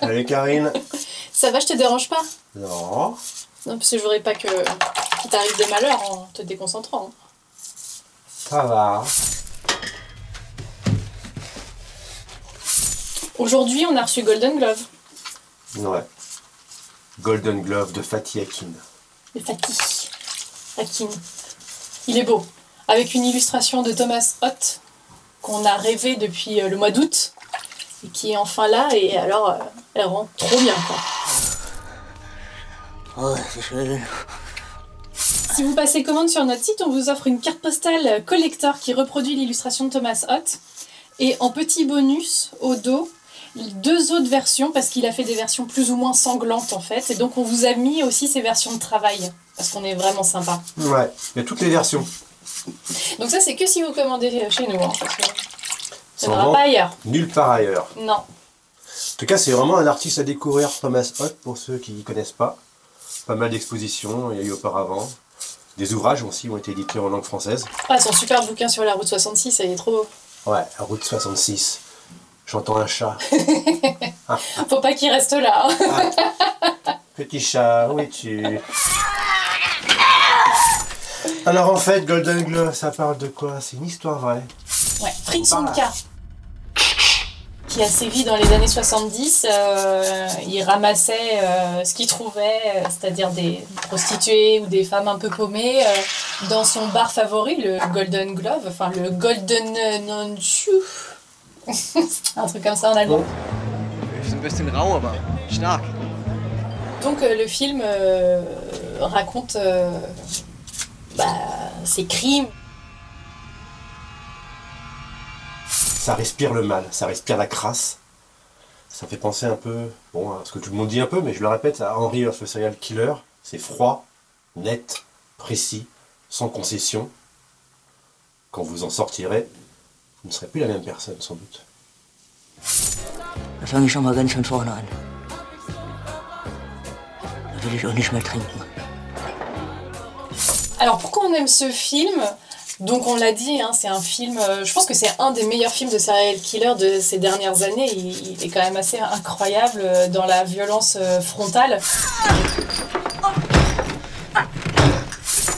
Allez Karine. Ça va, je te dérange pas? Non. Non, parce que je voudrais pas qu'il t'arrive des malheurs en te déconcentrant. Ça va. Aujourd'hui, on a reçu Golden Glove. Ouais. Golden Glove de Fatih Akin. Le Fatih Akin. Il est beau. Avec une illustration de Thomas Hoth qu'on a rêvé depuis le mois d'août et qui est enfin là, et alors elle rend trop bien, quoi. Oh, c'est chouette. Si vous passez commande sur notre site, on vous offre une carte postale collector qui reproduit l'illustration de Thomas Hoth. Et en petit bonus, au dos, 2 autres versions, parce qu'il a fait des versions plus ou moins sanglantes en fait. Et donc on vous a mis aussi ces versions de travail, parce qu'on est vraiment sympa. Ouais, il y a toutes les versions. Donc ça, c'est que si vous commandez chez nous, hein, parce que ça Sans n'ira vente pas ailleurs. Nulle part ailleurs. Non. En tout cas, c'est vraiment un artiste à découvrir, Thomas Hoth, pour ceux qui ne connaissent pas. Pas mal d'expositions, il y a eu auparavant. Des ouvrages aussi ont été édités en langue française. Ah, son super bouquin sur la route 66, il est trop beau. Ouais, la route 66. J'entends un chat. Faut pas qu'il reste là. Hein. Petit chat, où es-tu? Alors en fait, Golden Glove, ça parle de quoi? C'est une histoire vraie. Ouais, Fritz Honka, qui a sévi dans les années 70, il ramassait ce qu'il trouvait, c'est-à-dire des prostituées ou des femmes un peu paumées, dans son bar favori, le Golden Glove, enfin le Golden Non-Schuh. Un truc comme ça en allemand. Ist ein bisschen rau, aber stark. Donc le film raconte ses crimes. Ça respire le mal, ça respire la crasse. Ça fait penser un peu, bon, à ce que tout le monde dit un peu, mais je le répète, à Henry of the Serial Killer. C'est froid, net, précis, sans concession. Quand vous en sortirez, vous ne serez plus la même personne, sans doute. Da fange ich schon mal ganz von vorne an. Da will ich auch nicht mehr trinken. Alors pourquoi on aime ce film? Donc on l'a dit, hein, c'est un film, je pense que c'est un des meilleurs films de serial killer de ces dernières années. Il est quand même assez incroyable dans la violence frontale.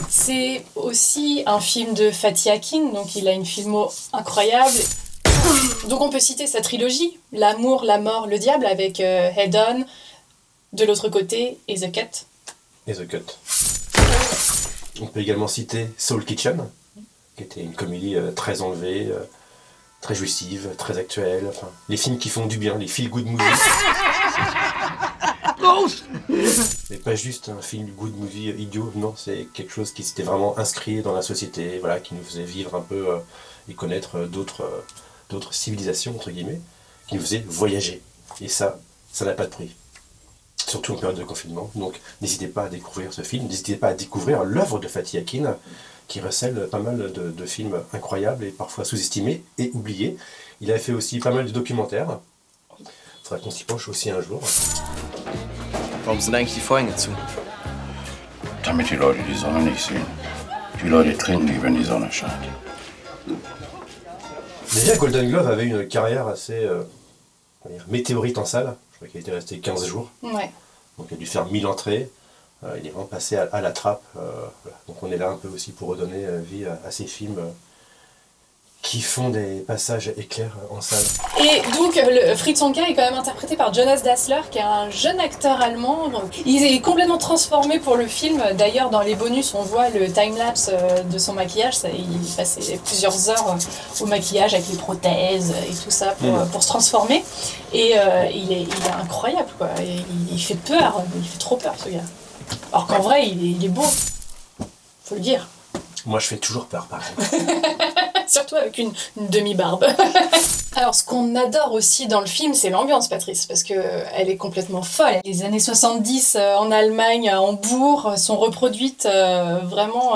C'est aussi un film de Fatih Akin, donc il a une filmo incroyable. Donc on peut citer sa trilogie, L'amour, la mort, le diable, avec Head On, de l'autre côté, et The Cut. Et The Cut. On peut également citer Soul Kitchen, qui était une comédie très enlevée, très jouissive, très actuelle. Enfin, les films qui font du bien, les feel-good movies. Mais pas juste un feel-good movie idiot, non, c'est quelque chose qui s'était vraiment inscrit dans la société, voilà, qui nous faisait vivre un peu et connaître d'autres civilisations, entre guillemets, qui nous faisait voyager. Et ça n'a pas de prix. Surtout en période de confinement. Donc n'hésitez pas à découvrir ce film, n'hésitez pas à découvrir l'œuvre de Fatih Akin, qui recèle pas mal de films incroyables et parfois sous-estimés et oubliés. Il a fait aussi pas mal de documentaires. Il faudra qu'on s'y penche aussi un jour. Warum sind eigentlich die Vorhänge zu? Damit die Leute die Sonne nicht sehen. Die Leute trinken nicht, wenn die Sonne scheint. Déjà, Golden Glove avait une carrière assez météorite en salle. Je crois qu'il était resté 15 jours. Ouais. Donc il a dû faire 1000 entrées. Il est vraiment passé à la trappe. Voilà. Donc on est là un peu aussi pour redonner vie à ces films qui font des passages éclairs en salle. Et donc Fritz Honka est quand même interprété par Jonas Dassler, qui est un jeune acteur allemand. Il est complètement transformé pour le film. D'ailleurs, dans les bonus, on voit le time-lapse de son maquillage. Il passait plusieurs heures au maquillage avec les prothèses et tout ça pour se transformer. Et il est incroyable, quoi. Il fait peur, il fait trop peur, ce gars. Alors qu'en vrai, il est beau. Faut le dire. Moi, je fais toujours peur, par exemple. Surtout avec une demi-barbe. Alors, ce qu'on adore aussi dans le film, c'est l'ambiance, Patrice, parce qu'elle est complètement folle. Les années 70 en Allemagne, à Hambourg, sont reproduites vraiment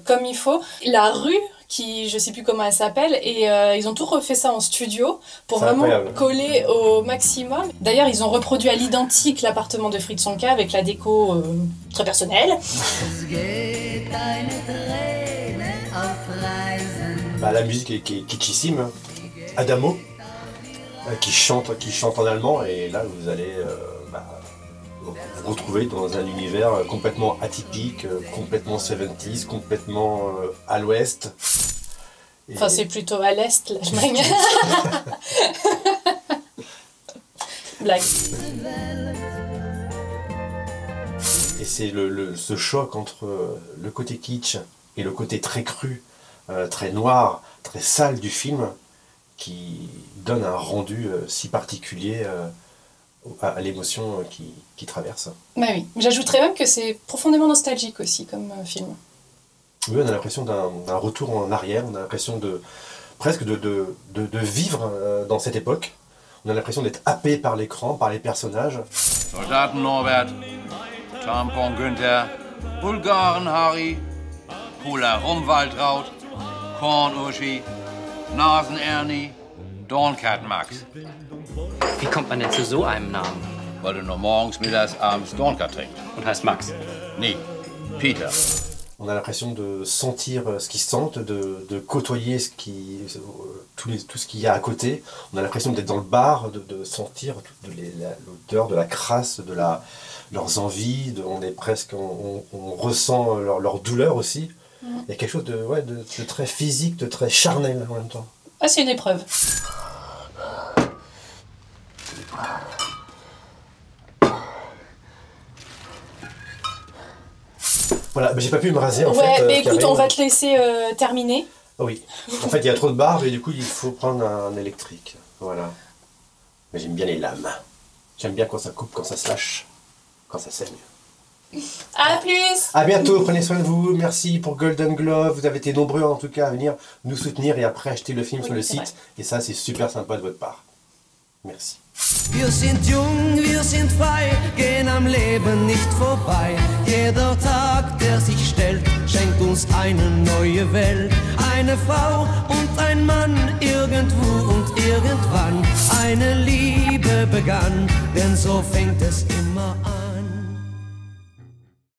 comme il faut. La rue, qui, je sais plus comment elle s'appelle, et ils ont tout refait ça en studio pour vraiment coller au maximum. D'ailleurs, ils ont reproduit à l'identique l'appartement de Fritz Honka avec la déco très personnelle. La musique est kitschissime. Adamo, qui chante en allemand, et là vous allez vous retrouver dans un univers complètement atypique, complètement 70s, complètement à l'ouest. Et... Enfin, c'est plutôt à l'est, l'Allemagne. Blague. Et c'est ce choc entre le côté kitsch et le côté très cru, très noir, très sale du film qui donne un rendu si particulier à l'émotion qui traverse. Bah oui, j'ajouterais même que c'est profondément nostalgique aussi comme film. Oui, on a l'impression d'un retour en arrière, on a l'impression presque de vivre dans cette époque. On a l'impression d'être happé par l'écran, par les personnages. Soldaten Norbert, Tampon Günther, Bulgaren Harry, Pula Rumwaldraut, Korn Uschi, Nasen Ernie, Dornkat Max. Wie kommt man denn zu so einem Namen? Weil du nur morgens, mittags, abends Dornkat trinkst. Und heißt Max? Nee, Peter. On a l'impression de sentir ce qu'ils sentent, de côtoyer tout ce qu'il y a à côté. On a l'impression d'être dans le bar, de sentir l'odeur de la crasse, leurs envies. On ressent leur douleur aussi. Il y a quelque chose de très physique, de très charnel en même temps. Ah, c'est une épreuve. Voilà, mais j'ai pas pu me raser en fait. Ouais, mais écoute, Karine. on va te laisser terminer. Ah oui, en fait il y a trop de barbe et du coup il faut prendre un électrique. Voilà. Mais j'aime bien les lames. J'aime bien quand ça coupe, quand ça se lâche, quand ça saigne. À plus! À bientôt, prenez soin de vous. Merci pour Golden Glove. Vous avez été nombreux en tout cas à venir nous soutenir et après acheter le film sur le c'est site. Et ça c'est super sympa de votre part. Merci. Wir sind jung, wir sind frei, gehen am Leben nicht vorbei. Jeder Tag, der sich stellt, schenkt uns eine neue Welt. Eine Frau und ein Mann, irgendwo und irgendwann. Eine Liebe begann, denn so fängt es immer an.